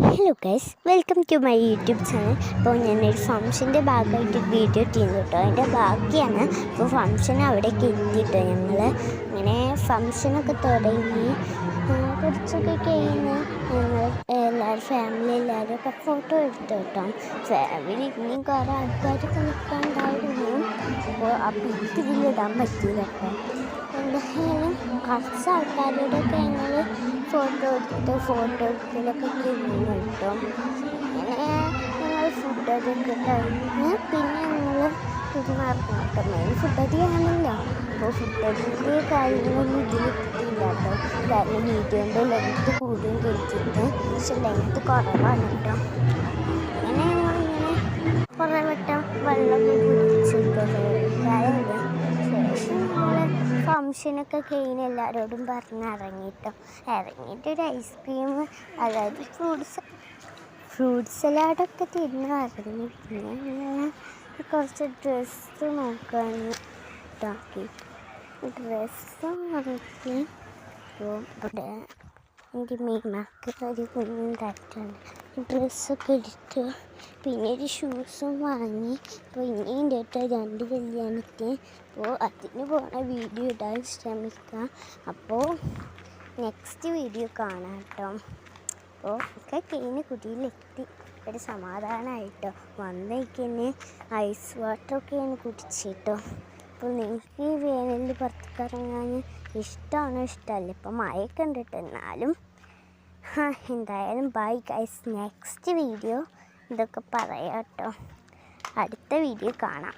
Hello guys, welcome to my YouTube channel. അപ്പോൾ ഞാനൊരു ഫംഗ്ഷൻ്റെ ഭാഗമായിട്ട് വീഡിയോ ഇട്ടിരുന്നു കേട്ടോ. അതിൻ്റെ ബാക്കിയാണ്. അപ്പോൾ ഫംഗ്ഷൻ അവിടേക്ക് എത്തിയിട്ടോ. ഞങ്ങൾ ഇങ്ങനെ ഫംഗ്ഷനൊക്കെ തുടങ്ങി കുറച്ചൊക്കെ കഴിഞ്ഞ് ഞങ്ങൾ എല്ലാവരും ഫാമിലി എല്ലാവരും ഒക്കെ ഫോട്ടോ എടുത്തു കേട്ടോ. ഫാമിലി ഇനിയും കുറേ ആൾക്കാരൊക്കെ നിൽക്കാണ്ടായിരുന്നു. അപ്പോൾ ആ പിക്ക് ഇതിലിടാൻ പറ്റിയില്ല കേട്ടോ. എന്തായാലും കുറച്ച് ആൾക്കാരോടൊക്കെ ഞങ്ങൾ ഫോട്ടോ എടുക്കലൊക്കെ കഴിഞ്ഞു കേട്ടോ. അങ്ങനെ ഞങ്ങൾ ഫുഡൊക്കെ കഴിഞ്ഞ് പിന്നെ ഞങ്ങൾ നടന്നു കേട്ടോ. മെയിൻ ഫുഡടിയാണല്ലോ. അപ്പോൾ ഫുഡടിൻ്റെ കാര്യങ്ങളൊന്നും ഇതിലിട്ടില്ല കേട്ടോ. കാരണം വീഡിയോൻ്റെ ലെങ്ത്ത് കൂടുകയും കഴിച്ചിട്ട്, പക്ഷെ ലെങ്ത്ത് കുറവാണ് കേട്ടോ. അങ്ങനെ ഞങ്ങളിങ്ങനെ കുറേ വട്ടം വെള്ളമൊക്കെ കുടിച്ചു കാര്യമില്ല. ശേഷം നമ്മൾ ഫംഗ്ഷനൊക്കെ കഴിഞ്ഞ് എല്ലാവരോടും പറഞ്ഞിറങ്ങിയിട്ടോ. ഇറങ്ങിയിട്ടൊരു ഐസ്ക്രീം, അതായത് ഫ്രൂട്ട് സലാഡൊക്കെ തിന്ന് ഇറങ്ങി. പിന്നെ കുറച്ച് ഡ്രസ്സ് നോക്കാൻ ഇതാക്കി. ഡ്രസ്സ് നോക്കി ഇവിടെ എൻ്റെ മീമാക്ക് ഒരു കുഞ്ഞുണ്ടായിട്ടുണ്ട്. ഡ്രസ്സൊക്കെ എടുത്ത് പിന്നെ ഒരു ഷൂസും വാങ്ങി. അപ്പോൾ ഇനിയും കേട്ടോ 2 കല്യാണത്തിന്. അപ്പോൾ അതിന് പോണ വീഡിയോ ഇടാൻ ശ്രമിക്കാം. അപ്പോൾ നെക്സ്റ്റ് വീഡിയോ കാണാം കേട്ടോ. അപ്പോൾ ഒക്കെ കഴിഞ്ഞ് കുടിയിലെത്തി ഒരു സമാധാനമായിട്ടോ. വന്നേക്ക് തന്നെ ഐസ് വാട്ടറൊക്കെയാണ് കുടിച്ചിട്ടോ. അപ്പോൾ നിങ്ങൾക്ക് ഈ വേനലിൽ പുറത്തേക്ക് ഇറങ്ങാൻ ഇഷ്ടമാണോ ഇഷ്ടമല്ല? ഇപ്പോൾ മഴയൊക്കെ ഉണ്ട് കേട്ടോ. എന്നാലും എന്തായാലും ബൈ ഗൈസ്. നെക്സ്റ്റ് വീഡിയോ ഇതൊക്കെ പറയാം കേട്ടോ. അടുത്ത വീഡിയോ കാണാം.